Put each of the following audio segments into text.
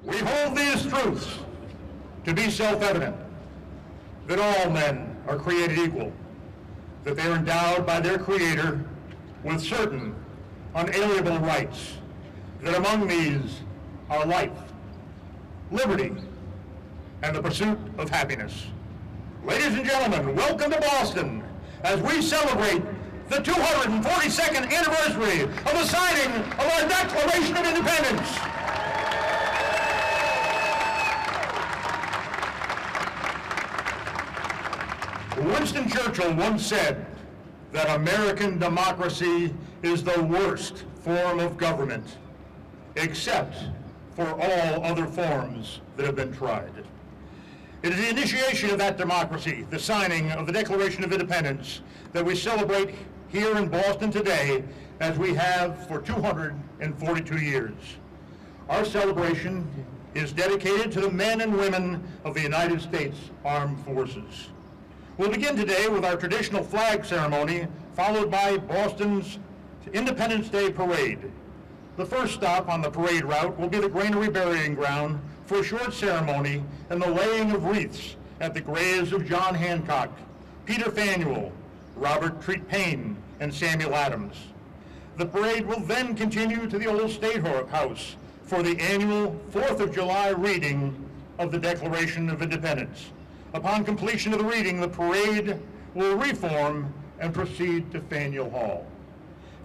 We hold these truths to be self-evident, that all men are created equal, that they are endowed by their Creator with certain unalienable rights, that among these are life, liberty, and the pursuit of happiness. Ladies and gentlemen, welcome to Boston as we celebrate the 242nd anniversary of the signing of our Declaration of Independence. Winston Churchill once said that American democracy is the worst form of government, except for all other forms that have been tried. It is the initiation of that democracy, the signing of the Declaration of Independence, that we celebrate here in Boston today, as we have for 242 years. Our celebration is dedicated to the men and women of the United States Armed Forces. We'll begin today with our traditional flag ceremony, followed by Boston's Independence Day Parade. The first stop on the parade route will be the Granary Burying Ground for a short ceremony and the laying of wreaths at the graves of John Hancock, Peter Faneuil, Robert Treat Paine, and Samuel Adams. The parade will then continue to the Old State House for the annual 4th of July reading of the Declaration of Independence. Upon completion of the reading, the parade will reform and proceed to Faneuil Hall.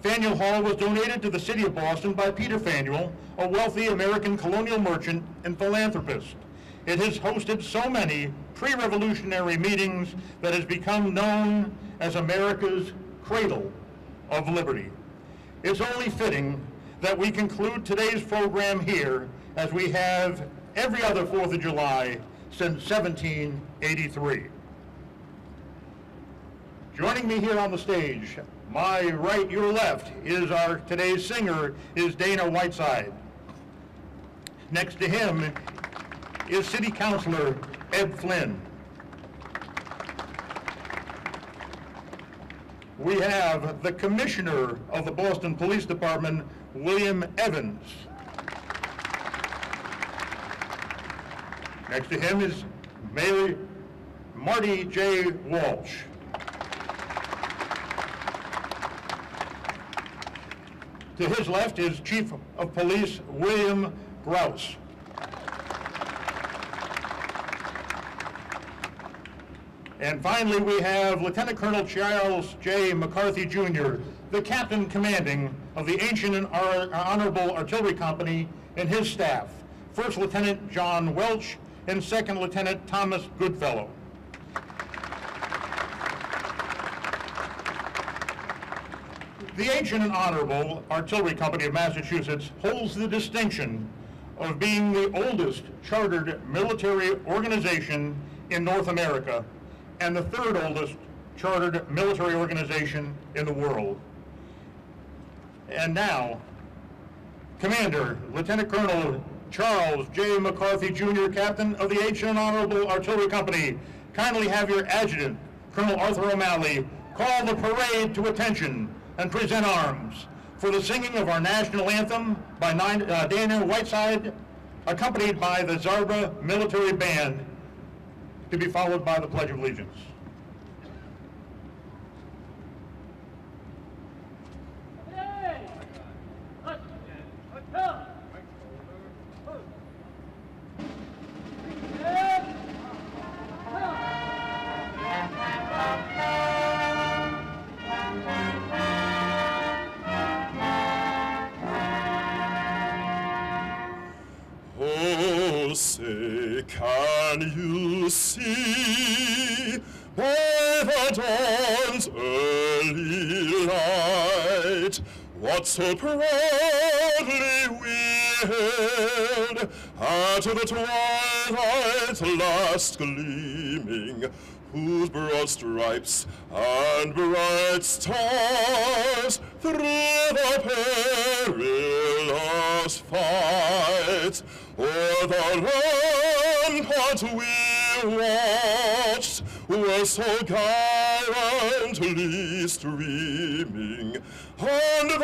Faneuil Hall was donated to the city of Boston by Peter Faneuil, a wealthy American colonial merchant and philanthropist. It has hosted so many pre-revolutionary meetings that has become known as America's Cradle of Liberty. It's only fitting that we conclude today's program here, as we have every other 4th of July since 1783. Joining me here on the stage, my right, your left, is our today's singer, is Dana Whiteside. Next to him is City Councilor Ed Flynn. We have the Commissioner of the Boston Police Department, William Evans. Next to him is Mayor Marty J. Walsh. To his left is Chief of Police William Grouse. And finally, we have Lieutenant Colonel Charles J. McCarthy, Jr., the Captain Commanding of the Ancient and Honorable Artillery Company, and his staff, First Lieutenant John Welch and Second Lieutenant Thomas Goodfellow. The Ancient and Honorable Artillery Company of Massachusetts holds the distinction of being the oldest chartered military organization in North America and the third oldest chartered military organization in the world. And now, Commander, Lieutenant Colonel Charles J. McCarthy, Jr., Captain of the Ancient and Honorable Artillery Company, kindly have your adjutant, Colonel Arthur O'Malley, call the parade to attention and present arms for the singing of our national anthem by Dana Whiteside, accompanied by the Zarbra Military Band, to be followed by the Pledge of Allegiance. Oh, say, can you see by the dawn's early light what so proudly we hailed at the twilight's last gleaming, whose broad stripes and bright stars through the perilous fight o'er the ramparts we watched were so gallantly streaming, and the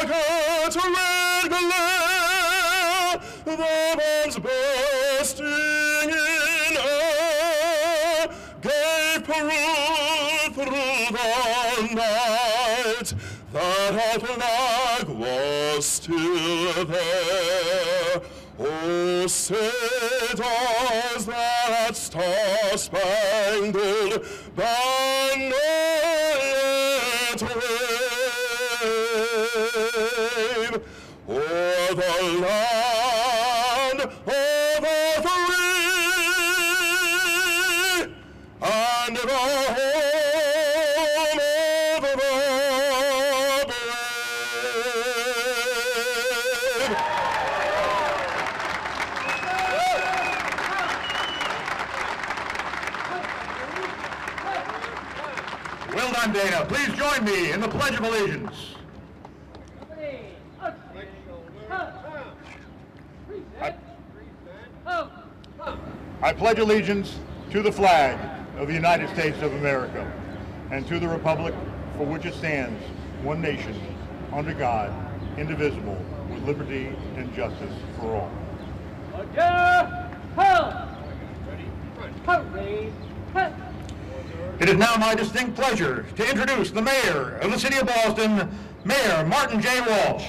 rocket red glare the bombs bursting in air gave proof through the night that our flag was still there. Oh, say does that star-spangled banner yet wave o'er the land of the free and the home of the brave. Well done, Dana. Please join me in the Pledge of Allegiance. I pledge allegiance to the flag of the United States of America and to the republic for which it stands, one nation, under God, indivisible, with liberty and justice for all. It is now my distinct pleasure to introduce the mayor of the city of Boston, Mayor Martin J. Walsh.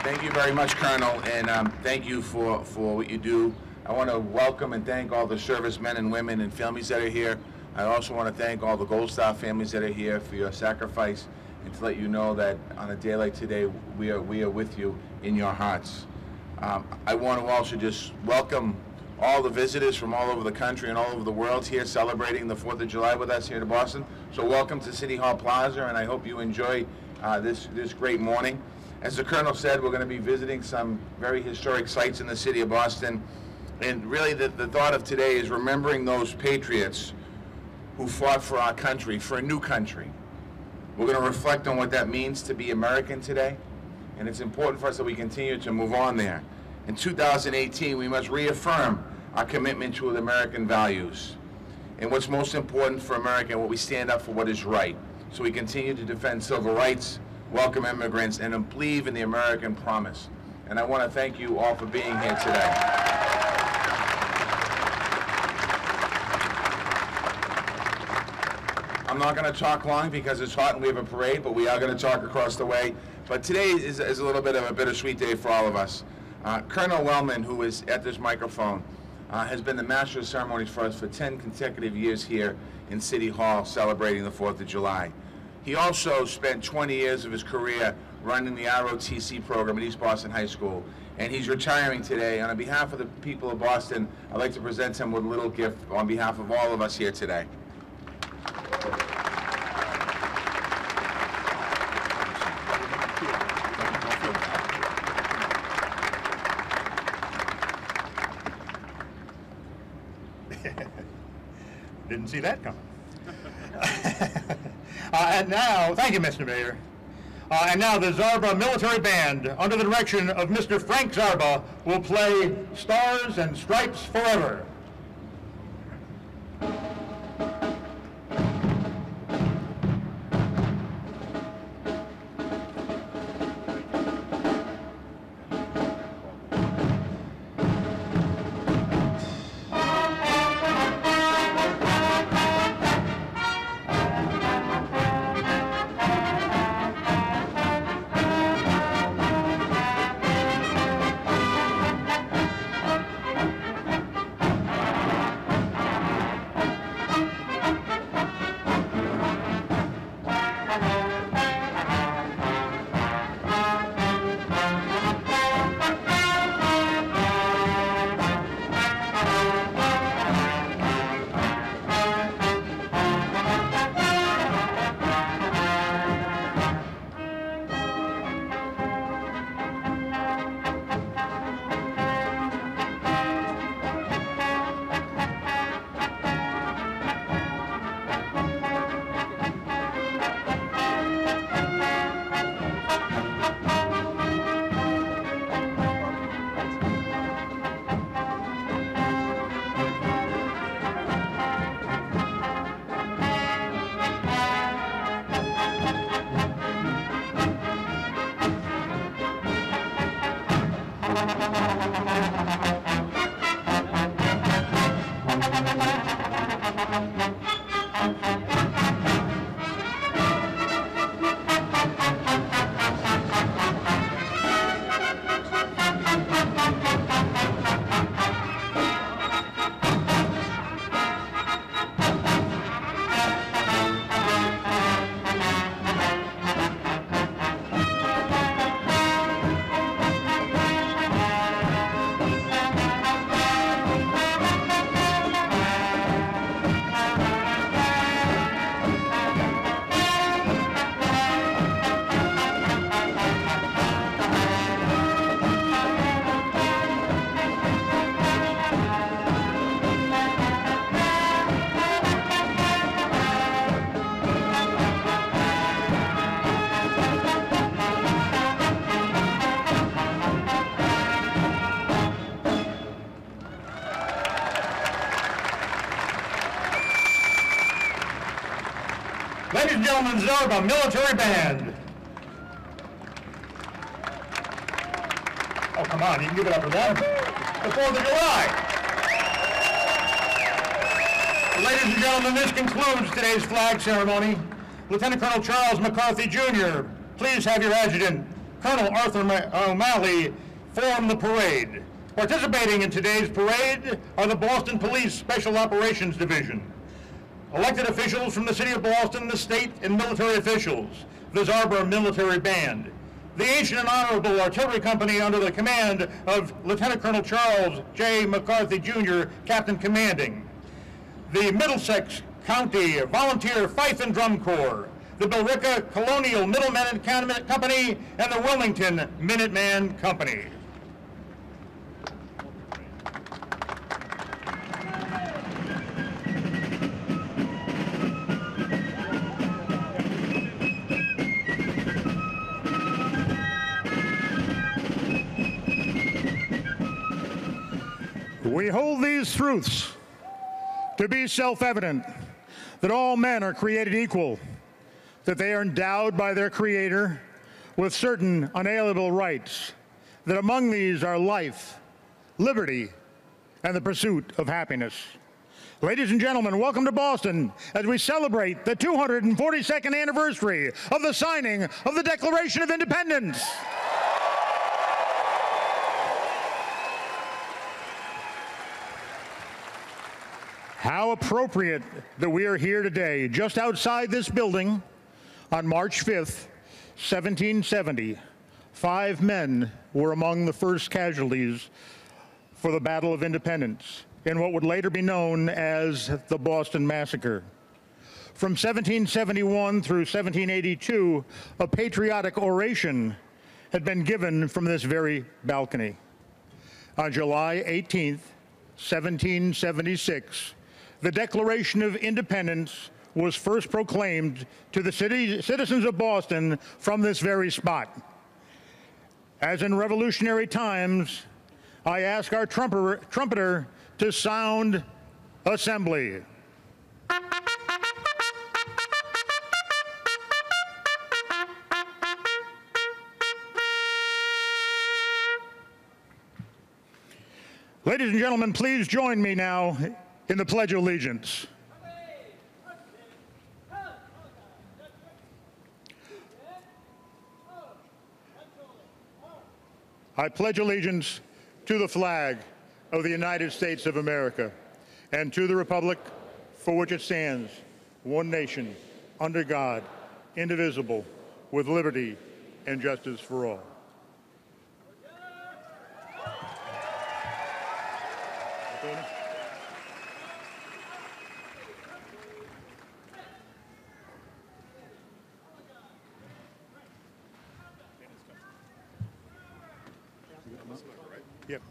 Thank you very much, Colonel, and thank you for what you do. I want to welcome and thank all the servicemen and women and families that are here. I also want to thank all the Gold Star families that are here for your sacrifice, and to let you know that on a day like today, we are with you in your hearts. I want to also just welcome all the visitors from all over the country and all over the world here celebrating the 4th of July with us here in Boston. So welcome to City Hall Plaza, and I hope you enjoy this great morning. As the Colonel said, we're going to be visiting some very historic sites in the city of Boston. And really the thought of today is remembering those patriots who fought for our country, for a new country. We're going to reflect on what that means to be American today. And it's important for us that we continue to move on there. In 2018, we must reaffirm our commitment to the American values and what's most important for America, and what we stand up for what is right. So we continue to defend civil rights, welcome immigrants, and believe in the American promise. And I want to thank you all for being here today. I'm not going to talk long because it's hot and we have a parade, but we are going to talk across the way. But today is a little bit of a bittersweet day for all of us. Colonel Wellman, who is at this microphone, has been the master of ceremonies for us for 10 consecutive years here in City Hall celebrating the 4th of July. He also spent 20 years of his career running the ROTC program at East Boston High School, and he's retiring today. And on behalf of the people of Boston, I'd like to present him with a little gift on behalf of all of us here today. Didn't see that coming. And now, thank you, Mr. Mayor. And now the Zarba Military Band, under the direction of Mr. Frank Zarba, will play Stars and Stripes Forever. Ladies and gentlemen, Zarba Military Band. Oh, come on, you can give it up for them. The 4th of July. Ladies and gentlemen, this concludes today's flag ceremony. Lieutenant Colonel Charles McCarthy, Jr., please have your adjutant, Colonel Arthur O'Malley, form the parade. Participating in today's parade are the Boston Police Special Operations Division, elected officials from the city of Boston, the state, and military officials, the Zarba Military Band, the Ancient and Honorable Artillery Company under the command of Lieutenant Colonel Charles J. McCarthy, Jr., Captain Commanding, the Middlesex County Volunteer Fife and Drum Corps, the Billerica Colonial Middlemen Company, and the Wilmington Minuteman Company. We hold these truths to be self-evident, that all men are created equal, that they are endowed by their Creator with certain unalienable rights, that among these are life, liberty, and the pursuit of happiness. Ladies and gentlemen, welcome to Boston as we celebrate the 242nd anniversary of the signing of the Declaration of Independence. How appropriate that we are here today, just outside this building, on March 5th, 1770. 5 men were among the first casualties for the Battle of Independence in what would later be known as the Boston Massacre. From 1771 through 1782, a patriotic oration had been given from this very balcony. On July 18th, 1776, the Declaration of Independence was first proclaimed to the citizens of Boston from this very spot. As in revolutionary times, I ask our trumpeter to sound assembly. Ladies and gentlemen, please join me now in the Pledge of Allegiance. I pledge allegiance to the flag of the United States of America and to the republic for which it stands, one nation, under God, indivisible, with liberty and justice for all. Yep.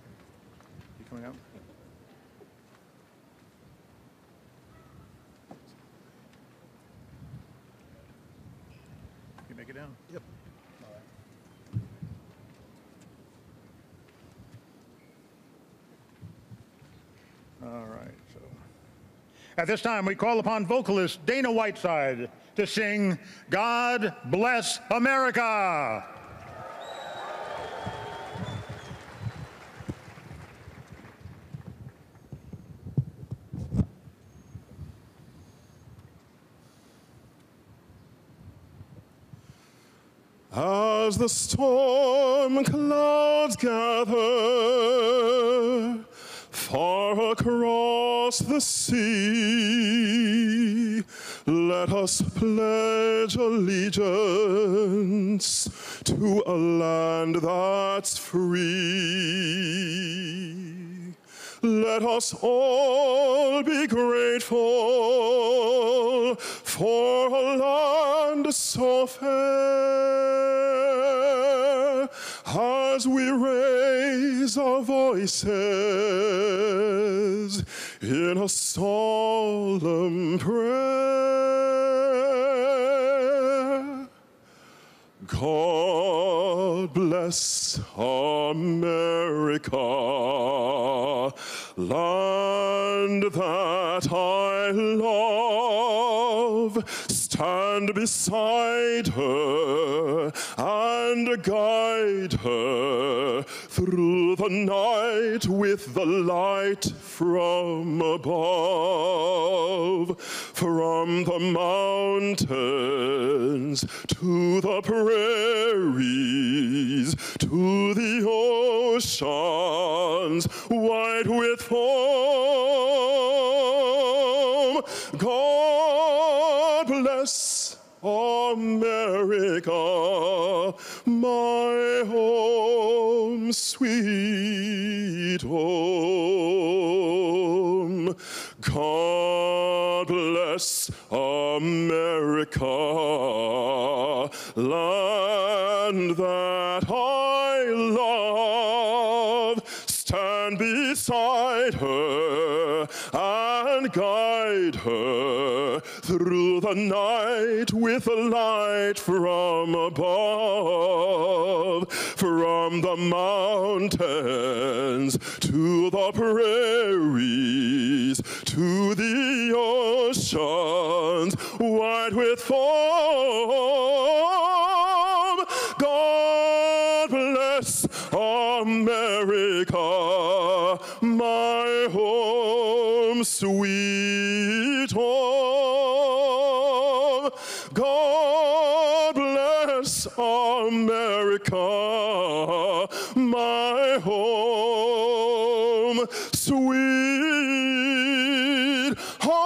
You coming out? You make it down? Yep. All right. So, at this time, we call upon vocalist Dana Whiteside to sing "God Bless America." As the storm clouds gather far across the sea, let us pledge allegiance to a land that's free. Let us all be grateful for a land so fair, as we raise our voices in a solemn prayer. God bless America, land that I love. stand beside her and guide her through the night with the light from above. From the mountains to the prairies, to the oceans white with foam. God bless America, my home, sweet home. God bless America, land that I love. Stand beside her and guide her through the night with a light from above. From the mountains to the prairies, to the oceans white with foam. God bless America, my home, sweet home. God bless America, my home, sweet home.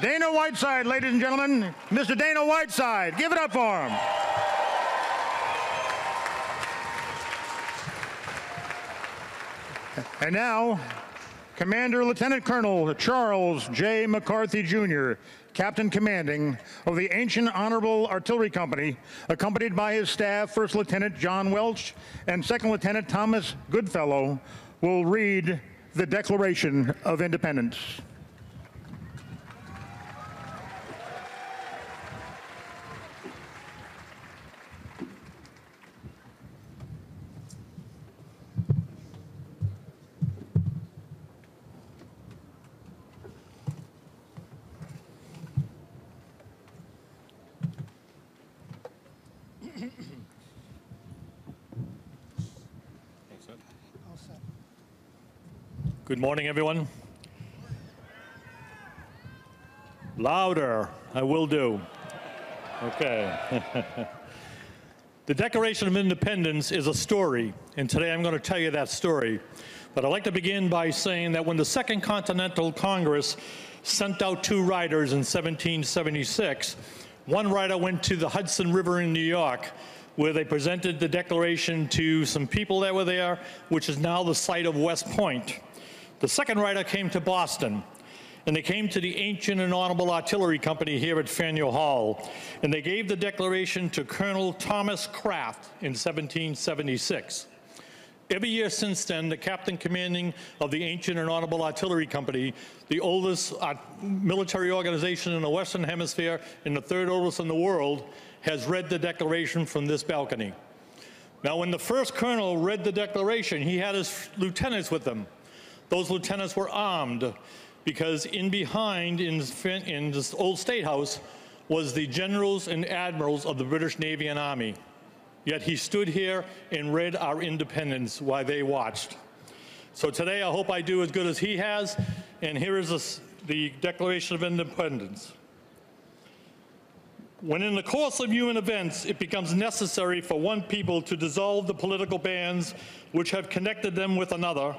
Dana Whiteside, ladies and gentlemen. Mr. Dana Whiteside, give it up for him. And now, Commander Lieutenant Colonel Charles J. McCarthy, Jr., Captain Commanding of the Ancient Honorable Artillery Company, accompanied by his staff, First Lieutenant John Welsh and Second Lieutenant Thomas Goodfellow, will read the Declaration of Independence. Good morning, everyone. Louder, I will do. Okay. The Declaration of Independence is a story, and today I'm going to tell you that story. But I'd like to begin by saying that when the Second Continental Congress sent out 2 riders in 1776, one rider went to the Hudson River in New York, where they presented the Declaration to some people that were there, which is now the site of West Point. The second rider came to Boston, and they came to the Ancient and Honorable Artillery Company here at Faneuil Hall, and they gave the Declaration to Colonel Thomas Craft in 1776. Every year since then, the Captain Commanding of the Ancient and Honorable Artillery Company, the oldest military organization in the Western Hemisphere and the 3rd oldest in the world, has read the Declaration from this balcony. Now, when the first colonel read the Declaration, he had his lieutenants with him. Those lieutenants were armed because in behind, in this old State House, was the generals and admirals of the British Navy and Army. Yet he stood here and read our independence while they watched. So today I hope I do as good as he has, and here is the Declaration of Independence. When in the course of human events it becomes necessary for one people to dissolve the political bands which have connected them with another,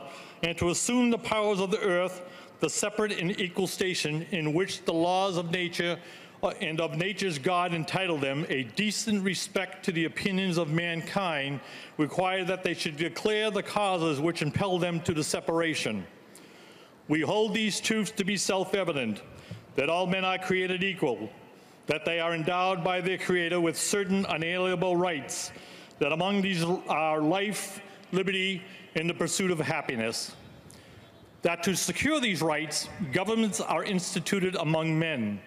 and to assume the powers of the earth, the separate and equal station in which the laws of nature and of nature's God entitle them, a decent respect to the opinions of mankind, require that they should declare the causes which impel them to the separation. We hold these truths to be self-evident, that all men are created equal, that they are endowed by their Creator with certain unalienable rights, that among these are life, liberty, and the pursuit of happiness, That to secure these rights, governments are instituted among men,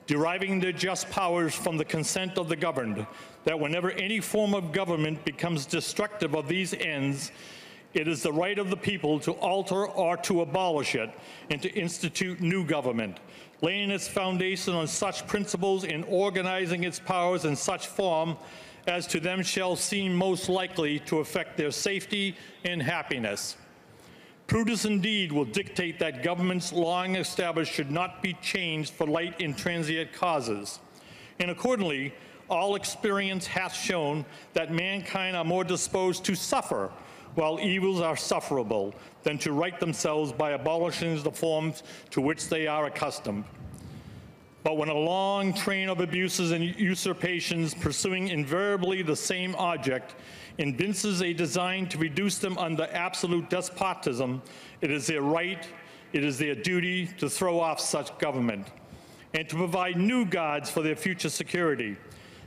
deriving their just powers from the consent of the governed, that whenever any form of government becomes destructive of these ends, it is the right of the people to alter or to abolish it and to institute new government, laying its foundation on such principles and organizing its powers in such form as to them shall seem most likely to affect their safety and happiness. Prudence indeed will dictate that governments long established should not be changed for light and transient causes. And accordingly, all experience hath shown that mankind are more disposed to suffer while evils are sufferable than to right themselves by abolishing the forms to which they are accustomed. But when a long train of abuses and usurpations pursuing invariably the same object evinces a design to reduce them under absolute despotism, it is their right, it is their duty to throw off such government and to provide new guards for their future security.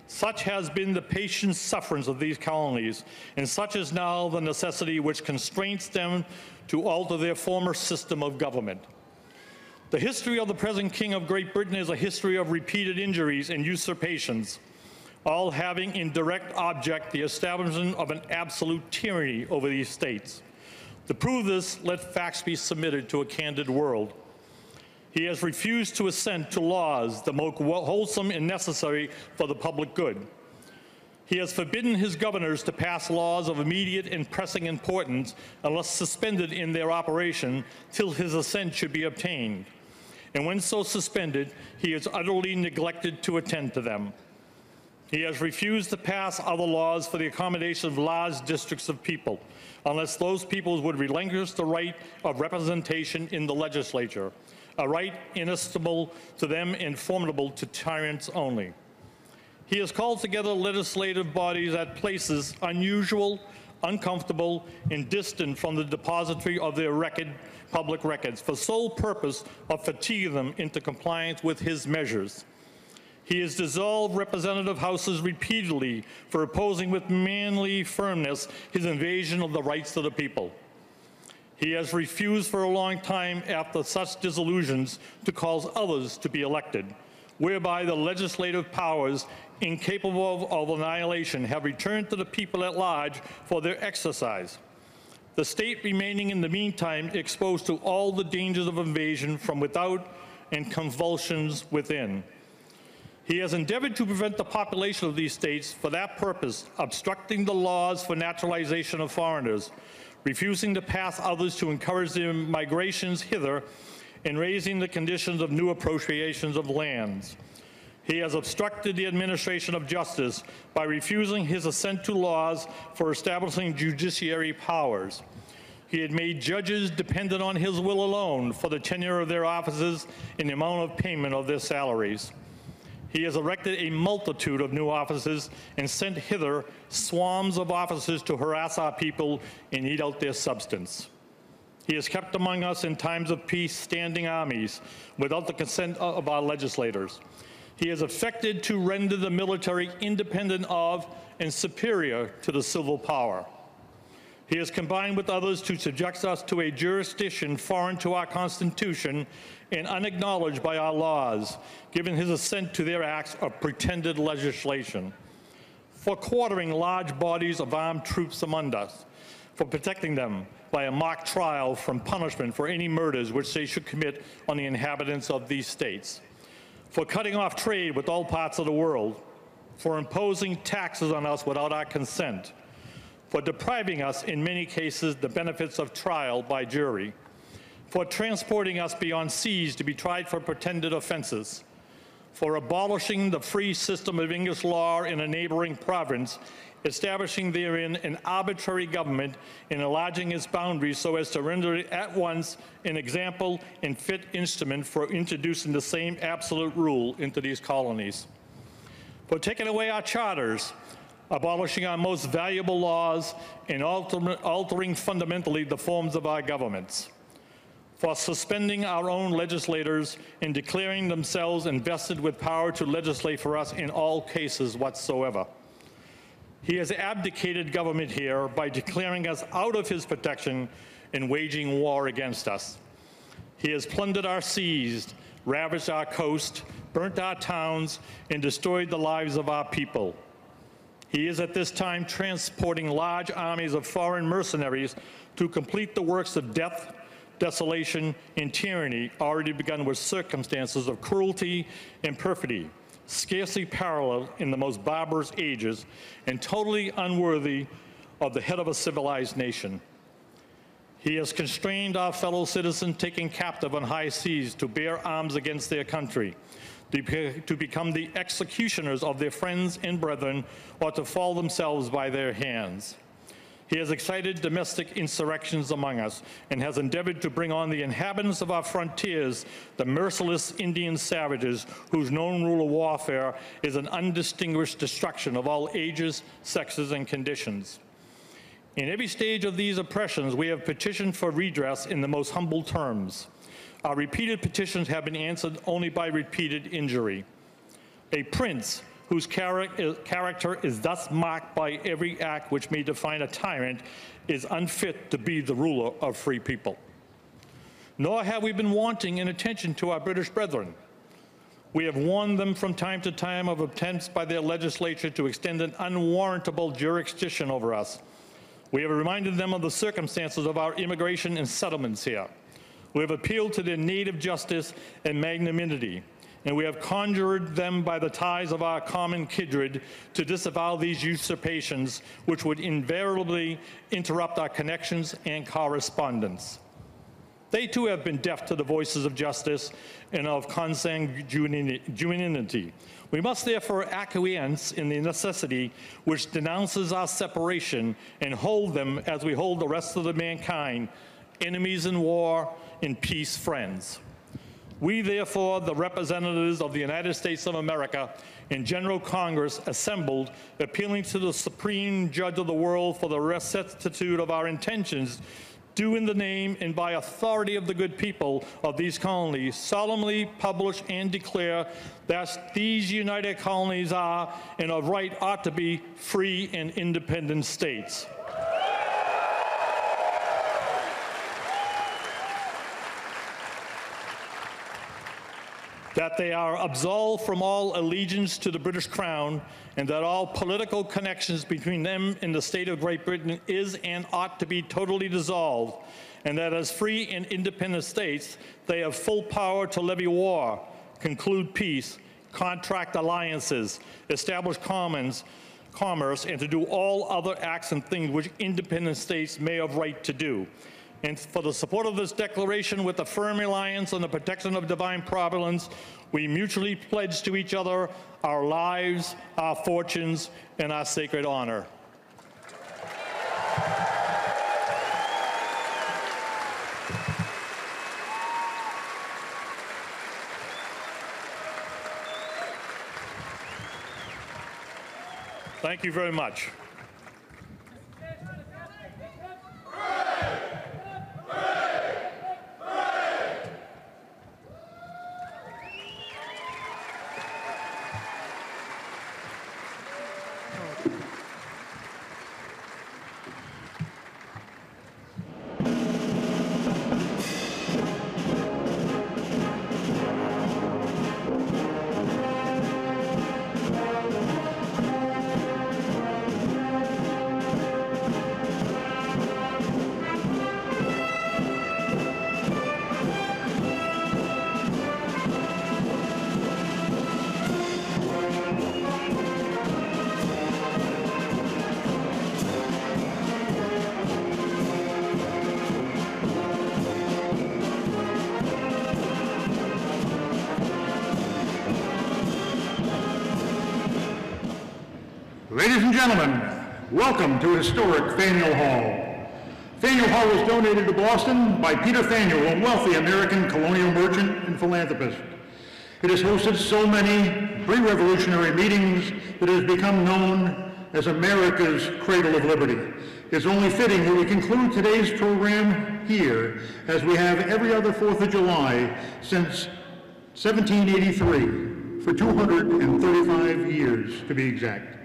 Such has been the patient sufferance of these colonies, and such is now the necessity which constrains them to alter their former system of government. The history of the present King of Great Britain is a history of repeated injuries and usurpations, all having in direct object the establishment of an absolute tyranny over these states. To prove this, let facts be submitted to a candid world. He has refused to assent to laws the most wholesome and necessary for the public good. He has forbidden his governors to pass laws of immediate and pressing importance unless suspended in their operation till his assent should be obtained. And when so suspended, he has utterly neglected to attend to them. He has refused to pass other laws for the accommodation of large districts of people, unless those peoples would relinquish the right of representation in the legislature, a right inestimable to them and formidable to tyrants only. He has called together legislative bodies at places unusual, uncomfortable, and distant from the depository of their public records, for sole purpose of fatiguing them into compliance with his measures. He has dissolved representative houses repeatedly for opposing with manly firmness his invasion of the rights of the people. He has refused for a long time after such dissolutions to cause others to be elected, whereby the legislative powers, incapable of annihilation, have returned to the people at large for their exercise. The state remaining in the meantime exposed to all the dangers of invasion from without and convulsions within. He has endeavored to prevent the population of these states for that purpose, obstructing the laws for naturalization of foreigners, refusing to pass others to encourage their migrations hither, and raising the conditions of new appropriations of lands. He has obstructed the administration of justice by refusing his assent to laws for establishing judiciary powers. He had made judges dependent on his will alone for the tenure of their offices and the amount of payment of their salaries. He has erected a multitude of new offices and sent hither swarms of officers to harass our people and eat out their substance. He has kept among us in times of peace standing armies without the consent of our legislators. He has affected to render the military independent of and superior to the civil power. He has combined with others to subject us to a jurisdiction foreign to our Constitution and unacknowledged by our laws, giving his assent to their acts of pretended legislation, for quartering large bodies of armed troops among us, for protecting them by a mock trial from punishment for any murders which they should commit on the inhabitants of these states, for cutting off trade with all parts of the world, for imposing taxes on us without our consent, for depriving us, in many cases, the benefits of trial by jury, for transporting us beyond seas to be tried for pretended offenses, for abolishing the free system of English law in a neighboring province, establishing therein an arbitrary government and enlarging its boundaries so as to render it at once an example and fit instrument for introducing the same absolute rule into these colonies, for taking away our charters, abolishing our most valuable laws, and altering fundamentally the forms of our governments, for suspending our own legislators and declaring themselves invested with power to legislate for us in all cases whatsoever. He has abdicated government here by declaring us out of his protection and waging war against us. He has plundered our seas, ravaged our coast, burnt our towns, and destroyed the lives of our people. He is at this time transporting large armies of foreign mercenaries to complete the works of death, desolation, and tyranny already begun with circumstances of cruelty and perfidy, scarcely paralleled in the most barbarous ages and totally unworthy of the head of a civilized nation. He has constrained our fellow citizens taken captive on high seas to bear arms against their country, to become the executioners of their friends and brethren, or to fall themselves by their hands. He has excited domestic insurrections among us and has endeavored to bring on the inhabitants of our frontiers the merciless Indian savages whose known rule of warfare is an undistinguished destruction of all ages, sexes, and conditions. In every stage of these oppressions, we have petitioned for redress in the most humble terms. Our repeated petitions have been answered only by repeated injury. A prince whose character is thus marked by every act which may define a tyrant is unfit to be the ruler of free people. Nor have we been wanting in attention to our British brethren. We have warned them from time to time of attempts by their legislature to extend an unwarrantable jurisdiction over us. We have reminded them of the circumstances of our immigration and settlements here. We have appealed to their native justice and magnanimity, and we have conjured them by the ties of our common kindred to disavow these usurpations, which would invariably interrupt our connections and correspondence. They too have been deaf to the voices of justice and of consanguinity. We must therefore acquiesce in the necessity which denounces our separation and hold them as we hold the rest of the mankind, enemies in war, in peace, friends. We, therefore, the representatives of the United States of America in General Congress assembled, appealing to the Supreme Judge of the world for the rectitude of our intentions, do in the name and by authority of the good people of these colonies solemnly publish and declare that these united colonies are and of right ought to be free and independent states. That they are absolved from all allegiance to the British Crown, and that all political connections between them and the state of Great Britain is and ought to be totally dissolved, and that as free and independent states, they have full power to levy war, conclude peace, contract alliances, establish commerce, and to do all other acts and things which independent states may have right to do. And for the support of this declaration, with a firm reliance on the protection of divine providence, we mutually pledge to each other our lives, our fortunes, and our sacred honor. Thank you very much. Ladies and gentlemen, welcome to historic Faneuil Hall. Faneuil Hall was donated to Boston by Peter Faneuil, a wealthy American colonial merchant and philanthropist. It has hosted so many pre-revolutionary meetings that it has become known as America's Cradle of Liberty. It's only fitting that we conclude today's program here, as we have every other 4th of July since 1783, for 235 years to be exact.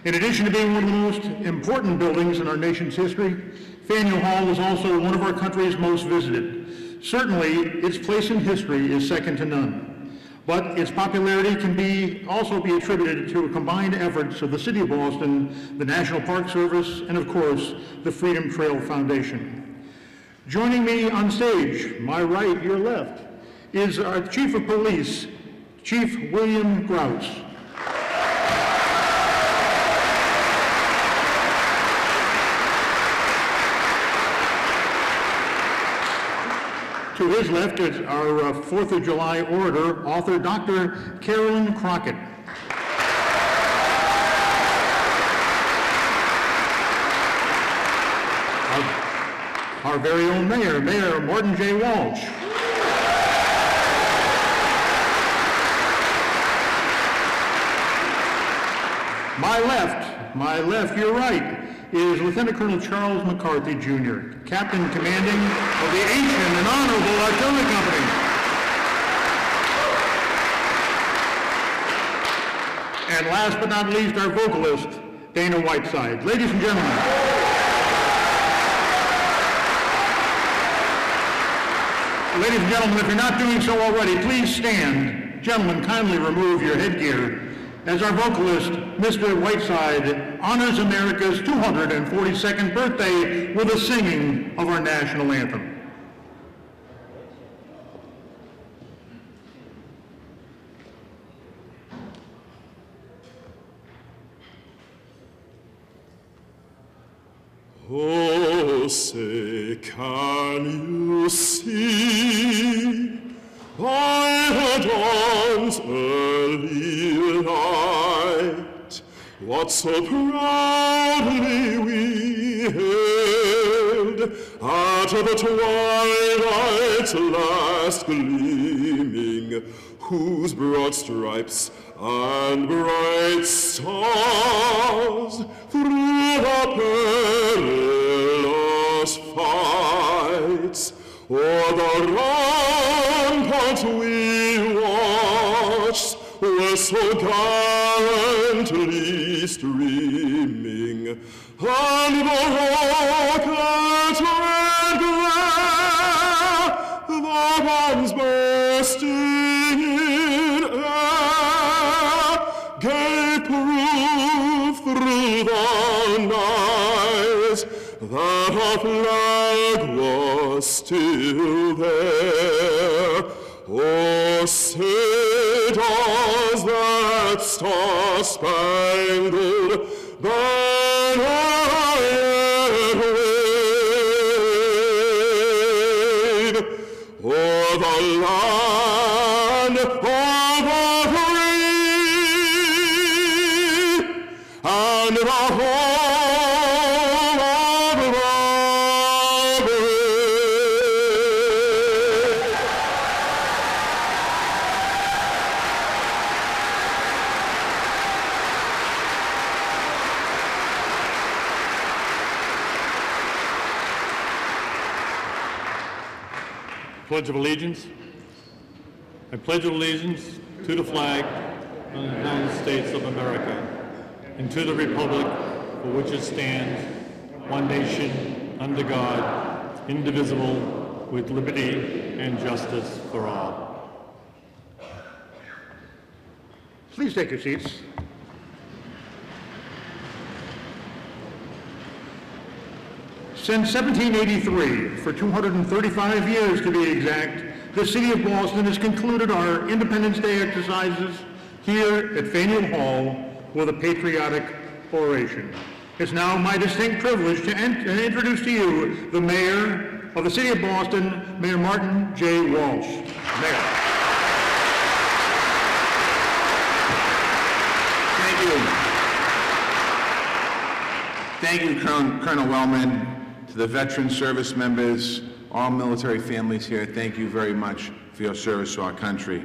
In addition to being one of the most important buildings in our nation's history, Faneuil Hall is also one of our country's most visited. Certainly, its place in history is second to none, but its popularity can also be attributed to a combined efforts of the City of Boston, the National Park Service, and of course, the Freedom Trail Foundation. Joining me on stage, my right, your left, is our Chief of Police, Chief William Grouse. To his left is our 4th of July orator, author Dr. Carolyn Crockett. Our very own mayor, Mayor Martin J. Walsh. My left, your right, is Lieutenant Colonel Charles McCarthy, Jr., Captain Commanding of the Ancient and Honorable Artillery Company. And last but not least, our vocalist, Dana Whiteside. Ladies and gentlemen. Ladies and gentlemen, if you're not doing so already, please stand. Gentlemen, kindly remove your headgear as our vocalist, Mr. Whiteside, honors America's 242nd birthday with the singing of our national anthem. Oh, say, can you see by the dawn's early light what so proudly we hailed at the twilight's last gleaming, whose broad stripes and bright stars through the perilous fights o'er the ramparts we watched were so gallantly streaming, and the rockets red glare, the bombs bursting in air, gave proof through the night that our flag was still there. Oh, say does that star-spangled banner yet wave o'er the land of the free and the home of the brave. Pledge of Allegiance. I pledge allegiance to the flag of the United States of America and to the republic for which it stands, one nation, under God, indivisible, with liberty and justice for all. Please take your seats. Since 1783, for 235 years to be exact, the City of Boston has concluded our Independence Day exercises here at Faneuil Hall with a patriotic oration. It's now my distinct privilege to introduce to you the Mayor of the City of Boston, Mayor Martin J. Walsh. Mayor. Thank you, Colonel Wellman. To the veteran service members, all military families here, thank you very much for your service to our country.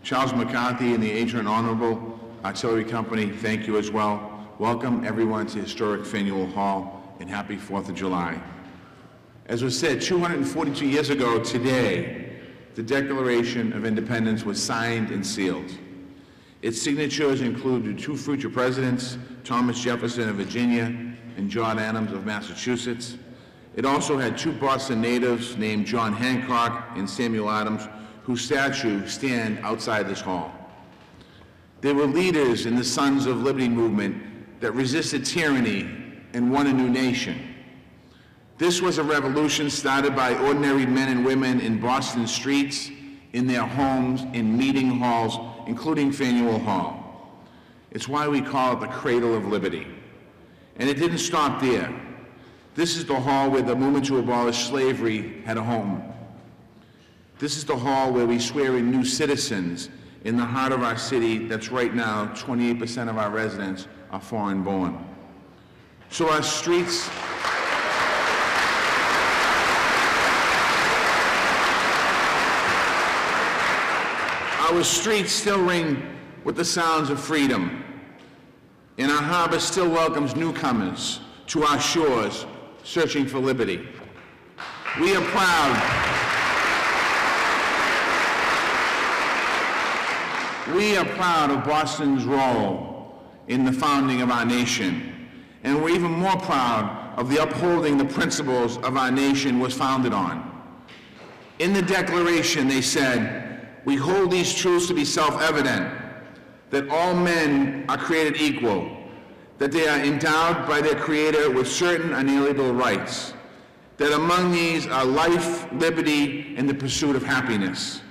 Charles McCarthy and the Ancient and Honorable Artillery Company, thank you as well. Welcome everyone to historic Faneuil Hall, and happy 4th of July. As was said, 242 years ago today, the Declaration of Independence was signed and sealed. Its signatures included two future presidents, Thomas Jefferson of Virginia and John Adams of Massachusetts. It also had two Boston natives named John Hancock and Samuel Adams, whose statues stand outside this hall. They were leaders in the Sons of Liberty movement that resisted tyranny and won a new nation. This was a revolution started by ordinary men and women in Boston streets, in their homes, in meeting halls, including Faneuil Hall. It's why we call it the Cradle of Liberty. And it didn't stop there. This is the hall where the movement to abolish slavery had a home. This is the hall where we swear in new citizens in the heart of our city that's right now 28% of our residents are foreign born. So our streets, still ring with the sounds of freedom, and our harbor still welcomes newcomers to our shores searching for liberty. We are proud of Boston's role in the founding of our nation, and we're even more proud of the upholding the principles of our nation was founded on. In the Declaration, they said, "We hold these truths to be self-evident, that all men are created equal, that they are endowed by their Creator with certain unalienable rights, that among these are life, liberty, and the pursuit of happiness."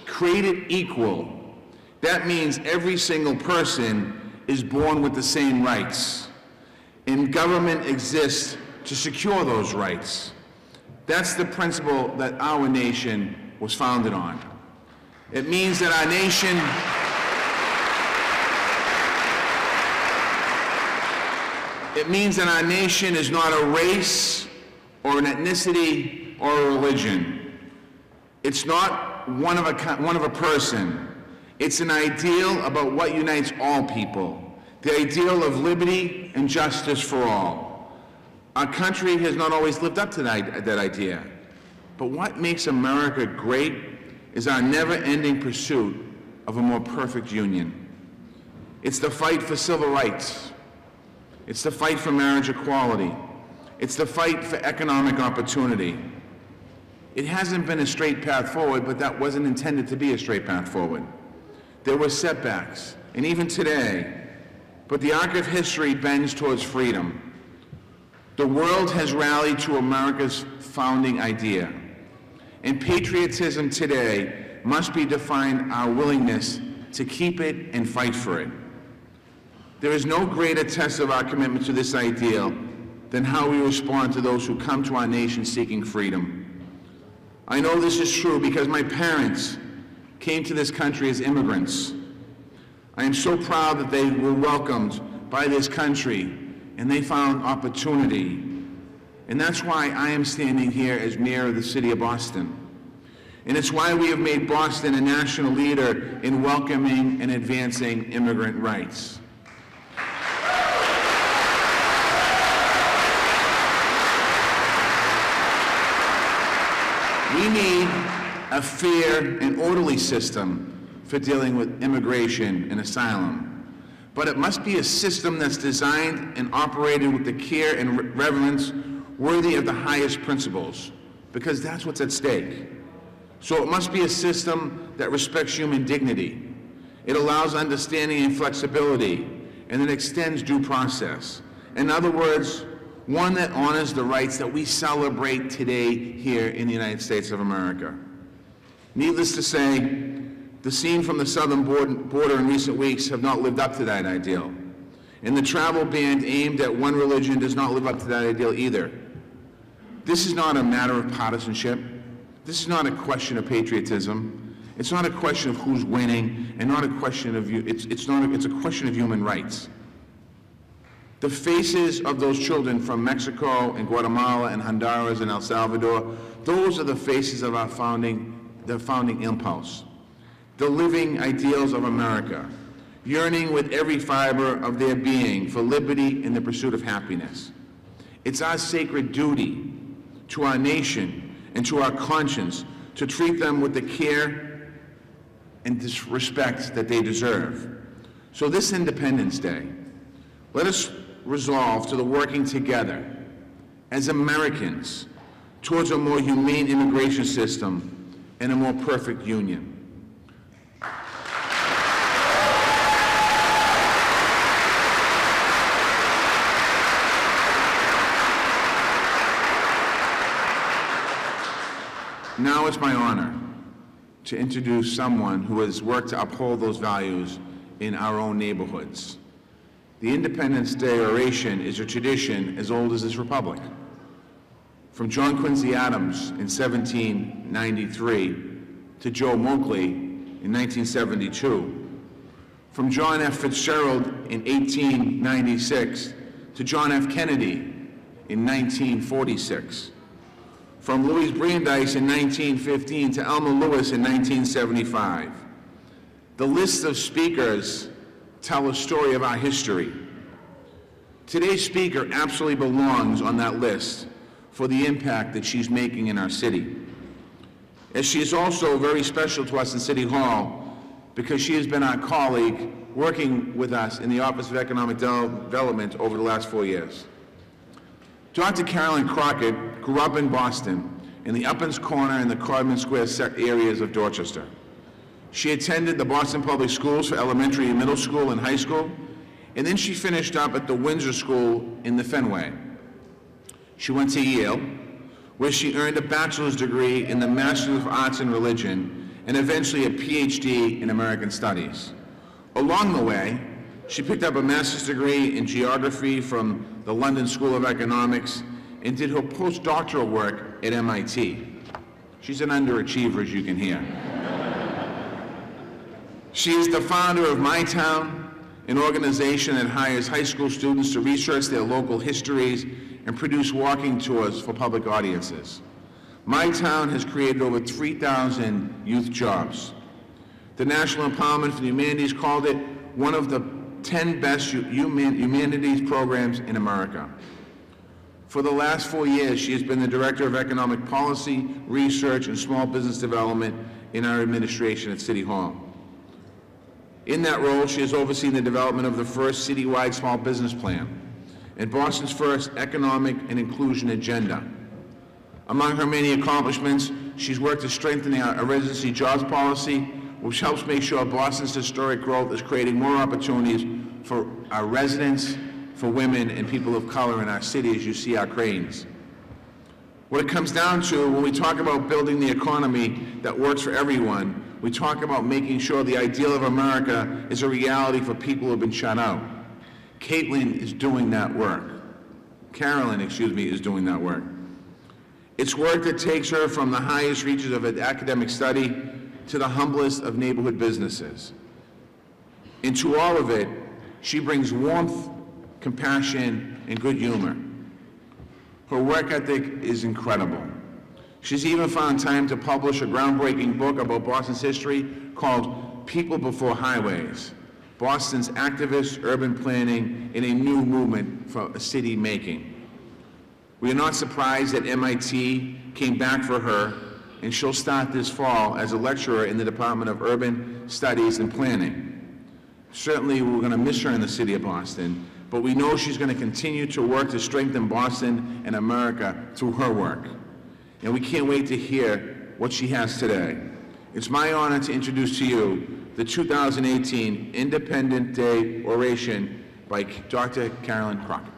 Created equal. That means every single person is born with the same rights, and government exists to secure those rights. That's the principle that our nation was founded on. It means that our nation is not a race or an ethnicity or a religion. It's not one of a person. It's an ideal about what unites all people, the ideal of liberty and justice for all. Our country has not always lived up to that idea, but what makes America great is our never-ending pursuit of a more perfect union. It's the fight for civil rights. It's the fight for marriage equality. It's the fight for economic opportunity. It hasn't been a straight path forward, but that wasn't intended to be a straight path forward. There were setbacks, and even today, but the arc of history bends towards freedom. The world has rallied to America's founding idea, and patriotism today must be defined our willingness to keep it and fight for it. There is no greater test of our commitment to this ideal than how we respond to those who come to our nation seeking freedom. I know this is true because my parents came to this country as immigrants. I am so proud that they were welcomed by this country and they found opportunity. And that's why I am standing here as mayor of the city of Boston. And it's why we have made Boston a national leader in welcoming and advancing immigrant rights. We need a fair and orderly system for dealing with immigration and asylum. But it must be a system that's designed and operated with the care and reverence worthy of the highest principles, because that's what's at stake. So it must be a system that respects human dignity. It allows understanding and flexibility, and it extends due process. In other words, one that honors the rights that we celebrate today here in the United States of America. Needless to say, the scene from the southern border in recent weeks have not lived up to that ideal. And the travel ban aimed at one religion does not live up to that ideal either. This is not a matter of partisanship. This is not a question of patriotism. It's not a question of who's winning, and not a question of it's a question of human rights. The faces of those children from Mexico and Guatemala and Honduras and El Salvador, those are the faces of our founding impulse. The living ideals of America, yearning with every fiber of their being for liberty and the pursuit of happiness. It's our sacred duty to our nation and to our conscience to treat them with the care and respect that they deserve. So this Independence Day, let us resolve to the working together as Americans towards a more humane immigration system and a more perfect union. Now it's my honor to introduce someone who has worked to uphold those values in our own neighborhoods. The Independence Day oration is a tradition as old as this republic. From John Quincy Adams in 1793 to Joe Moakley in 1972, from John F. Fitzgerald in 1896 to John F. Kennedy in 1946, from Louise Brandeis in 1915 to Elmer Lewis in 1975. The list of speakers tell a story of our history. Today's speaker absolutely belongs on that list for the impact that she's making in our city. As she is also very special to us in City Hall because she has been our colleague working with us in the Office of Economic Development over the last 4 years. Dr. Carolyn Crockett grew up in Boston in the Uppins Corner and the Codman Square areas of Dorchester. She attended the Boston Public Schools for elementary and middle school and high school, and then she finished up at the Windsor School in the Fenway. She went to Yale, where she earned a bachelor's degree in the Master of Arts in Religion and eventually a PhD in American Studies. Along the way, she picked up a master's degree in geography from the London School of Economics and did her postdoctoral work at MIT. She's an underachiever, as you can hear. She is the founder of My Town, an organization that hires high school students to research their local histories and produce walking tours for public audiences. My Town has created over 3,000 youth jobs. The National Empowerment for the Humanities called it one of the 10 best humanities programs in America. For the last 4 years, she has been the Director of Economic Policy, Research, and Small Business Development in our administration at City Hall. In that role, she has overseen the development of the first citywide small business plan and Boston's first economic and inclusion agenda. Among her many accomplishments, she's worked to strengthen our residency jobs policy, which helps make sure Boston's historic growth is creating more opportunities for our residents, for women and people of color in our city, as you see our cranes. What it comes down to when we talk about building the economy that works for everyone, we talk about making sure the ideal of America is a reality for people who have been shut out. Caitlin is doing that work. Carolyn, is doing that work. It's work that takes her from the highest reaches of academic study to the humblest of neighborhood businesses. Into all of it, she brings warmth, compassion, and good humor. Her work ethic is incredible. She's even found time to publish a groundbreaking book about Boston's history called People Before Highways, Boston's activist urban planning in a new movement for a city making. We are not surprised that MIT came back for her, and she'll start this fall as a lecturer in the Department of Urban Studies and Planning. Certainly, we're going to miss her in the city of Boston, but we know she's going to continue to work to strengthen Boston and America through her work. And we can't wait to hear what she has today. It's my honor to introduce to you the 2018 Independence Day oration by Dr. Carolyn Crockett.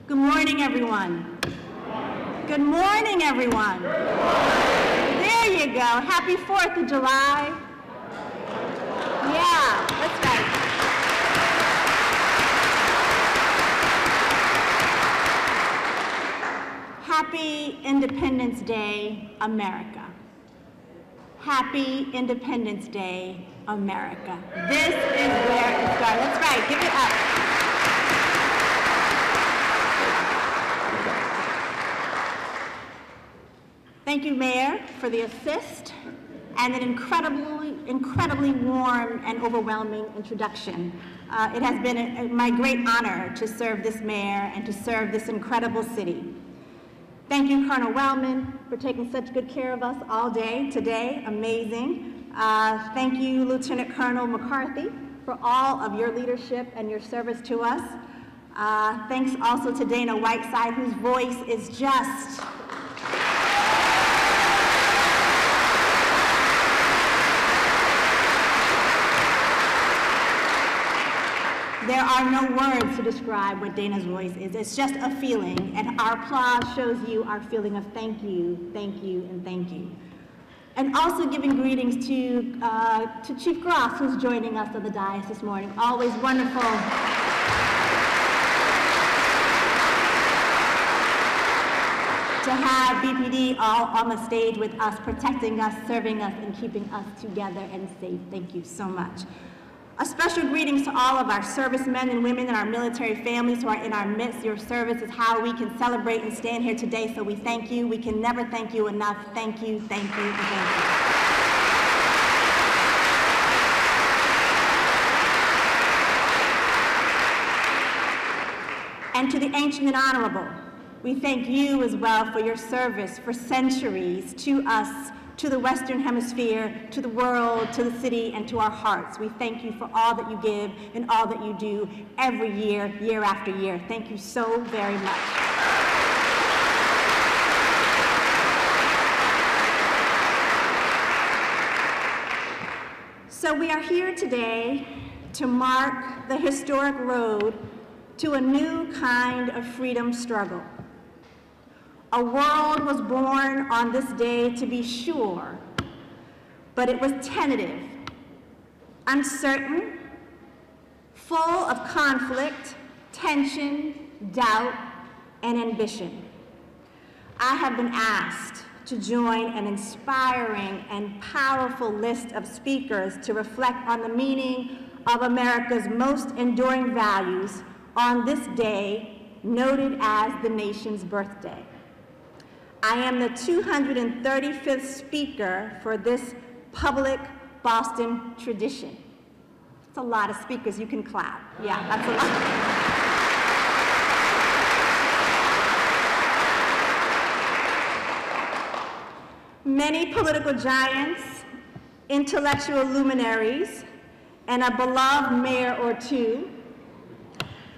Good morning, everyone. Good morning, everyone. There you go. Happy 4th of July. Yeah, that's right. Happy Independence Day, America. Happy Independence Day, America. This is where it starts. That's right. Give it up. Thank you, Mayor, for the assist and an incredibly warm and overwhelming introduction. It has been my great honor to serve this mayor and to serve this incredible city. Thank you, Colonel Wellman, for taking such good care of us all day today. Amazing. Thank you, Lieutenant Colonel McCarthy, for all of your leadership and your service to us. Thanks also to Dana Whiteside, whose voice is just there are no words to describe what Dana's voice is. It's just a feeling, and our applause shows you our feeling of thank you, and thank you. And also giving greetings to Chief Gross, who's joining us on the dais this morning. Always wonderful. To have BPD all on the stage with us, protecting us, serving us, and keeping us together and safe. Thank you so much. A special greetings to all of our servicemen and women and our military families who are in our midst. Your service is how we can celebrate and stand here today, so we thank you. We can never thank you enough. Thank you, and thank you. And to the ancient and honorable, we thank you as well for your service for centuries to us, to the Western Hemisphere, to the world, to the city, and to our hearts. We thank you for all that you give and all that you do every year, year after year. Thank you so very much. So we are here today to mark the historic road to a new kind of freedom struggle. A world was born on this day, to be sure, but it was tentative, uncertain, full of conflict, tension, doubt, and ambition. I have been asked to join an inspiring and powerful list of speakers to reflect on the meaning of America's most enduring values on this day, noted as the nation's birthday. I am the 235th speaker for this public Boston tradition. It's a lot of speakers. You can clap. Yeah, that's a lot. Many political giants, intellectual luminaries, and a beloved mayor or two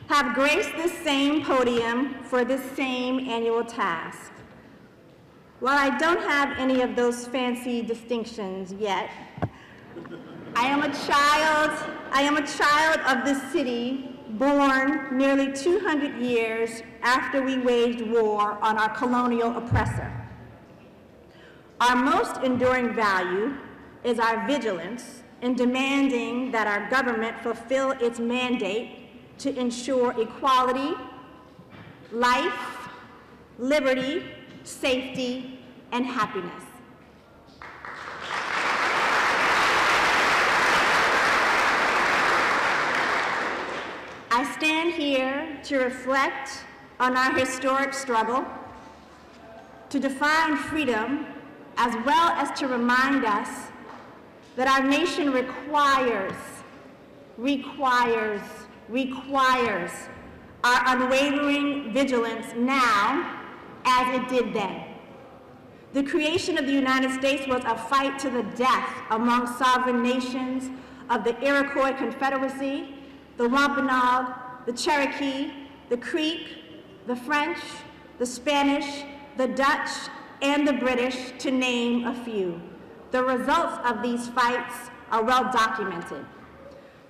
have graced this same podium for this same annual task. While I don't have any of those fancy distinctions yet, I am a child of this city, born nearly 200 years after we waged war on our colonial oppressor. Our most enduring value is our vigilance in demanding that our government fulfill its mandate to ensure equality, life, liberty, safety, and happiness. I stand here to reflect on our historic struggle, to define freedom, as well as to remind us that our nation requires our unwavering vigilance now as it did then. The creation of the United States was a fight to the death among sovereign nations of the Iroquois Confederacy, the Wampanoag, the Cherokee, the Creek, the French, the Spanish, the Dutch, and the British, to name a few. The results of these fights are well documented.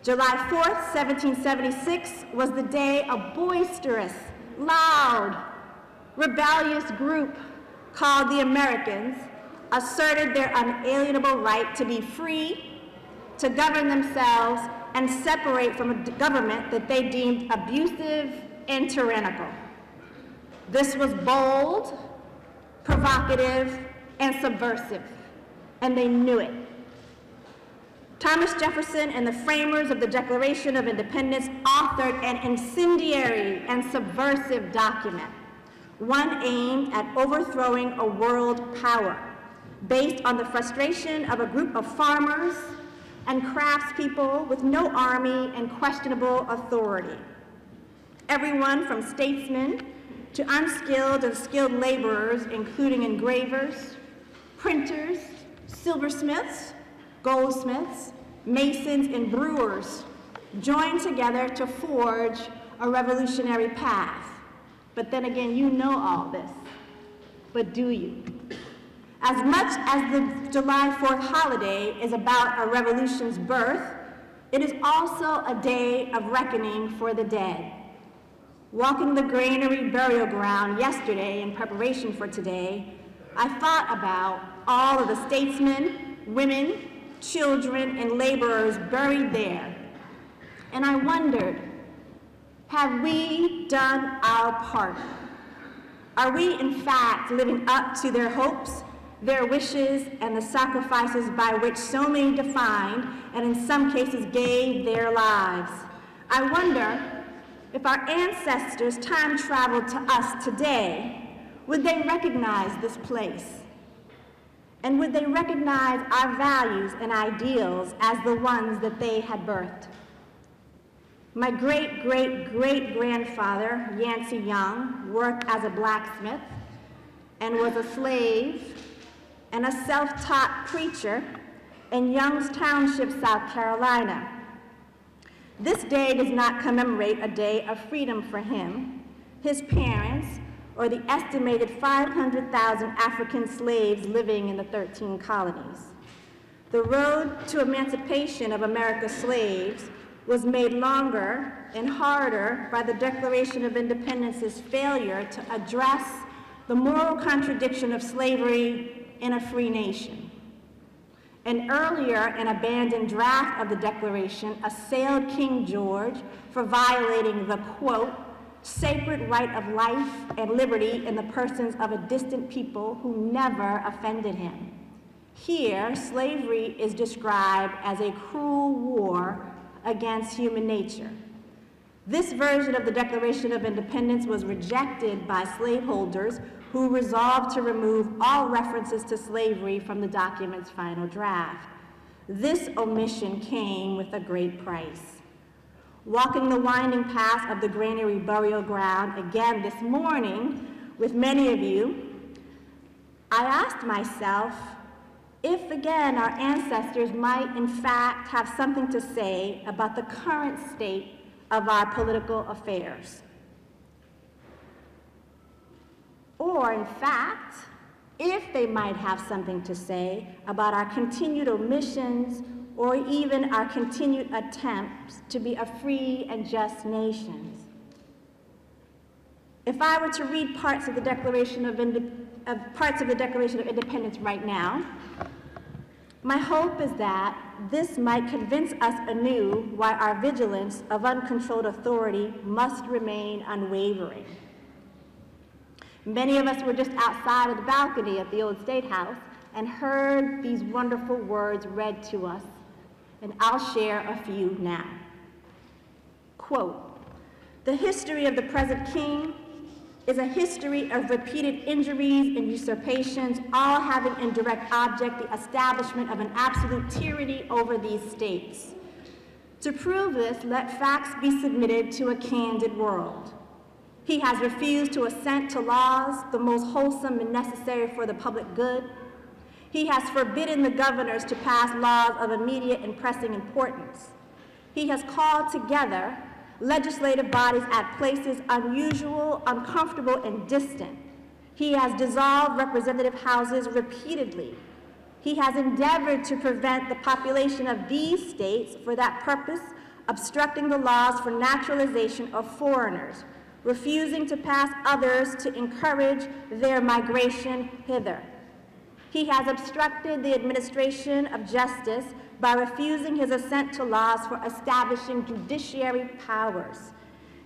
July 4th, 1776 was the day a boisterous, loud, rebellious group called the Americans asserted their unalienable right to be free, to govern themselves, and separate from a government that they deemed abusive and tyrannical. This was bold, provocative, and subversive, and they knew it. Thomas Jefferson and the framers of the Declaration of Independence authored an incendiary and subversive document, one aimed at overthrowing a world power based on the frustration of a group of farmers and craftspeople with no army and questionable authority. Everyone from statesmen to unskilled and skilled laborers, including engravers, printers, silversmiths, goldsmiths, masons, and brewers, joined together to forge a revolutionary path. But then again, you know all this, but do you? As much as the July 4th holiday is about a revolution's birth, it is also a day of reckoning for the dead. Walking the granary burial ground yesterday in preparation for today, I thought about all of the statesmen, women, children, and laborers buried there. And I wondered, have we done our part? Are we in fact living up to their hopes, their wishes, and the sacrifices by which so many defined and in some cases gave their lives? I wonder if our ancestors time traveled to us today, would they recognize this place? And would they recognize our values and ideals as the ones that they had birthed? My great-great-great-grandfather, Yancey Young, worked as a blacksmith and was a slave and a self-taught preacher in Young's Township, South Carolina. This day does not commemorate a day of freedom for him, his parents, or the estimated 500,000 African slaves living in the 13 colonies. The road to emancipation of America's slaves was made longer and harder by the Declaration of Independence's failure to address the moral contradiction of slavery in a free nation. An earlier and abandoned draft of the Declaration assailed King George for violating the, quote, sacred right of life and liberty in the persons of a distant people who never offended him. Here, slavery is described as a cruel war against human nature. This version of the Declaration of Independence was rejected by slaveholders who resolved to remove all references to slavery from the document's final draft. This omission came with a great price. Walking the winding path of the granary burial ground again this morning with many of you, I asked myself if again our ancestors might in fact have something to say about the current state of our political affairs. Or in fact, if they might have something to say about our continued omissions or even our continued attempts to be a free and just nation. If I were to read parts of the Declaration of Independence right now, my hope is that this might convince us anew why our vigilance of uncontrolled authority must remain unwavering. Many of us were just outside of the balcony at the old State House and heard these wonderful words read to us, and I'll share a few now. Quote, "The history of the present king is a history of repeated injuries and usurpations, all having in direct object the establishment of an absolute tyranny over these states. To prove this, let facts be submitted to a candid world. He has refused to assent to laws, the most wholesome and necessary for the public good. He has forbidden the governors to pass laws of immediate and pressing importance. He has called together legislative bodies at places unusual, uncomfortable, and distant. He has dissolved representative houses repeatedly. He has endeavored to prevent the population of these states for that purpose, obstructing the laws for naturalization of foreigners, refusing to pass others to encourage their migration hither. He has obstructed the administration of justice by refusing his assent to laws for establishing judiciary powers.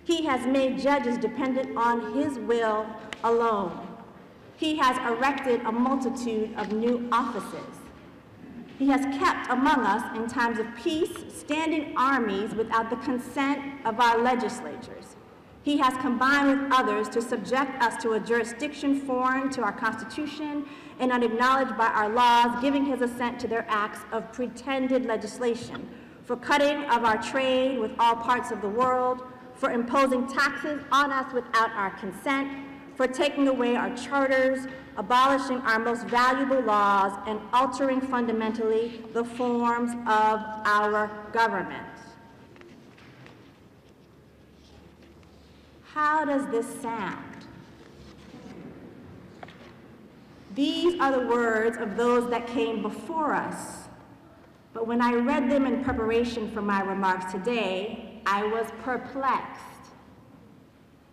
He has made judges dependent on his will alone. He has erected a multitude of new offices. He has kept among us in times of peace standing armies without the consent of our legislatures. He has combined with others to subject us to a jurisdiction foreign to our Constitution and unacknowledged by our laws, giving his assent to their acts of pretended legislation, for cutting of our trade with all parts of the world, for imposing taxes on us without our consent, for taking away our charters, abolishing our most valuable laws, and altering fundamentally the forms of our government. How does this sound? These are the words of those that came before us. But when I read them in preparation for my remarks today, I was perplexed.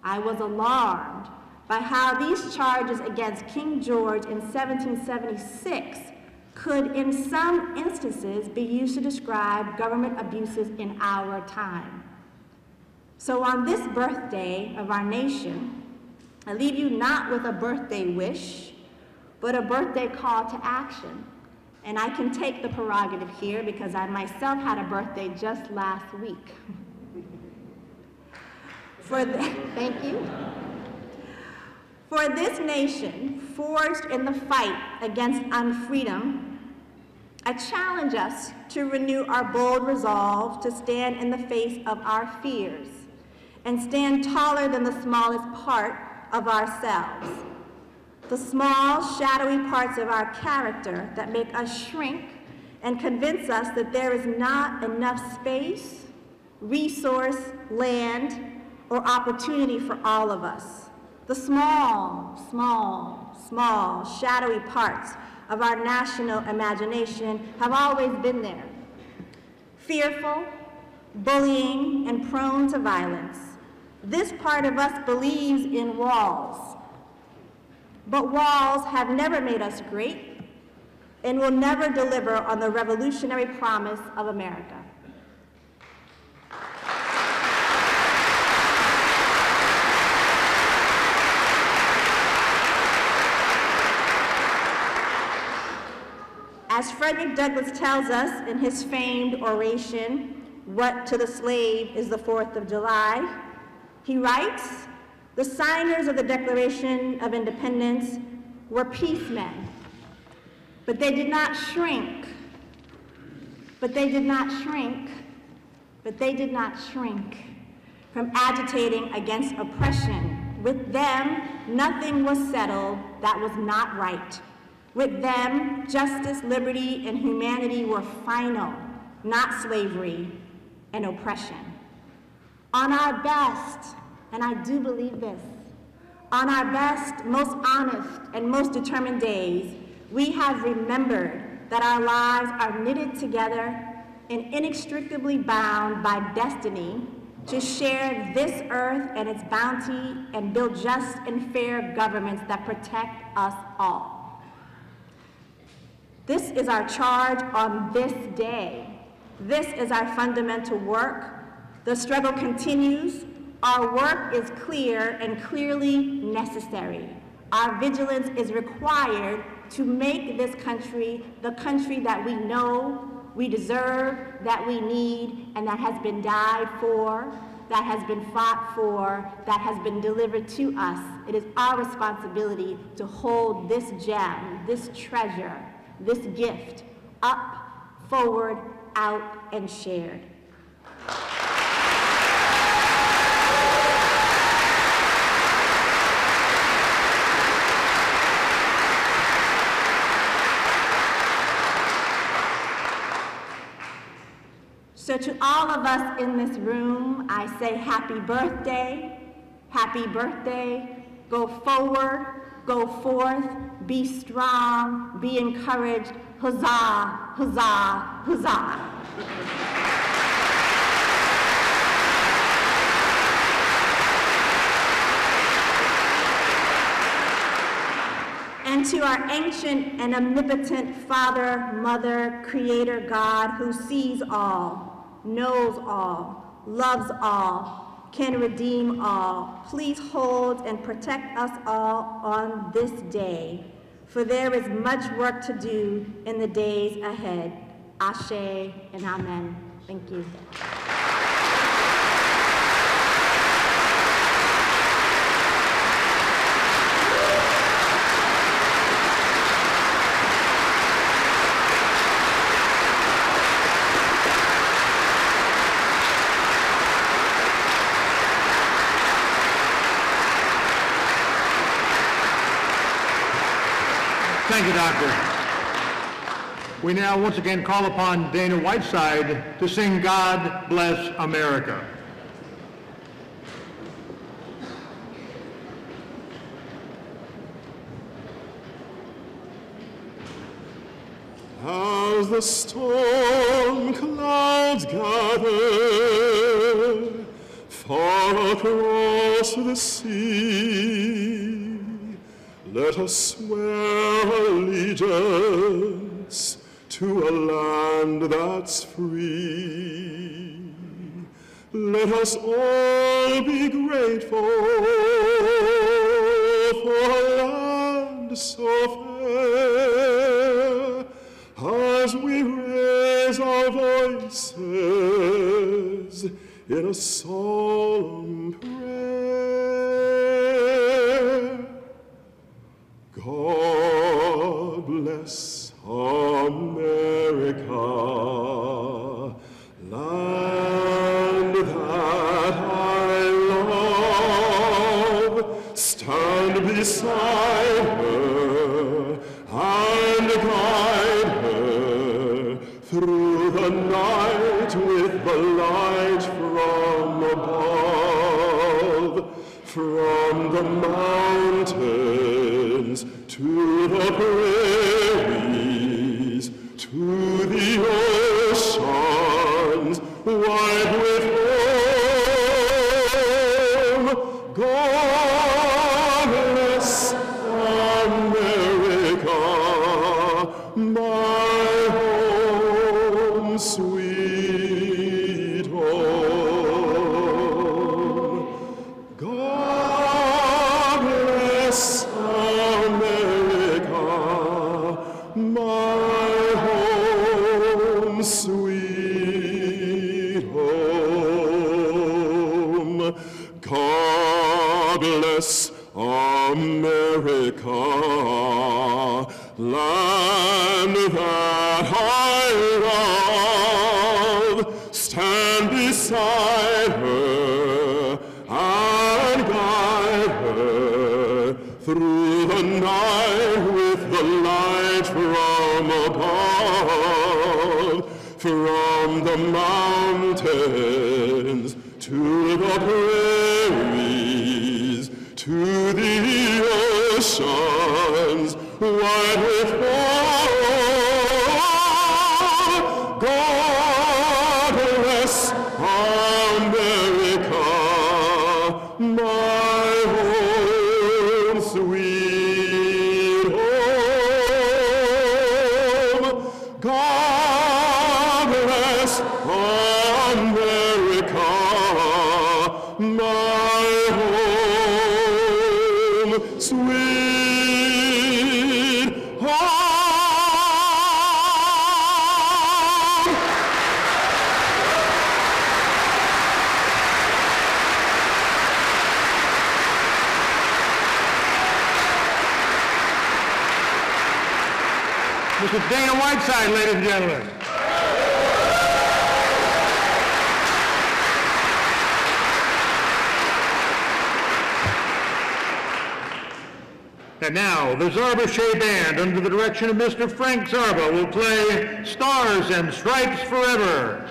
I was alarmed by how these charges against King George in 1776 could, in some instances, be used to describe government abuses in our time. So on this birthday of our nation, I leave you not with a birthday wish, but a birthday call to action. And I can take the prerogative here because I myself had a birthday just last week. Thank you. For this nation, forged in the fight against unfreedom, I challenge us to renew our bold resolve to stand in the face of our fears and stand taller than the smallest part of ourselves. The small, shadowy parts of our character that make us shrink and convince us that there is not enough space, resource, land, or opportunity for all of us. The small, shadowy parts of our national imagination have always been there. Fearful, bullying, and prone to violence. This part of us believes in walls. But walls have never made us great and will never deliver on the revolutionary promise of America. As Frederick Douglass tells us in his famed oration, "What to the Slave is the 4th of July?" he writes, "The signers of the Declaration of Independence were peacemen, but they did not shrink, from agitating against oppression. With them, nothing was settled that was not right. With them, justice, liberty, and humanity were final, not slavery and oppression. On our best," and I do believe this, "on our best, most honest, and most determined days, we have remembered that our lives are knitted together and inextricably bound by destiny to share this earth and its bounty and build just and fair governments that protect us all. This is our charge on this day. This is our fundamental work. The struggle continues. Our work is clear and clearly necessary. Our vigilance is required to make this country the country that we know, we deserve, that we need, and that has been died for, that has been fought for, that has been delivered to us. It is our responsibility to hold this gem, this treasure, this gift up, forward, out, and shared. So to all of us in this room, I say happy birthday, go forward, go forth, be strong, be encouraged, huzzah, huzzah, huzzah. And to our ancient and omnipotent Father, Mother, Creator God, who sees all, knows all, loves all, can redeem all, please hold and protect us all on this day, for there is much work to do in the days ahead. Ashe and amen. Thank you. Thank you, Doctor. We now once again call upon Dana Whiteside to sing God Bless America. As the storm clouds gather far across the sea, let us swear allegiance to a land that's free. Let us all be grateful for a land so fair, as we raise our voices in a solemn prayer. God bless America, land that I love. Stand beside her and guide her through the night with the light from above, from the mountains to the prairies, to the oceans wide with foam. God bless America, my home, sweet home. God bless America, my home, sweet home. God bless America, land that I love. Stand beside her and guide her through the night with the light from above, from the mountains to the prairies, to the oceans wide with foam. God bless America, my home, sweet home. God bless America, my home, sweet home. Mr. Dana Whiteside, ladies and gentlemen. And now, the Zarba Shea Band, under the direction of Mr. Frank Zarba, will play Stars and Stripes Forever.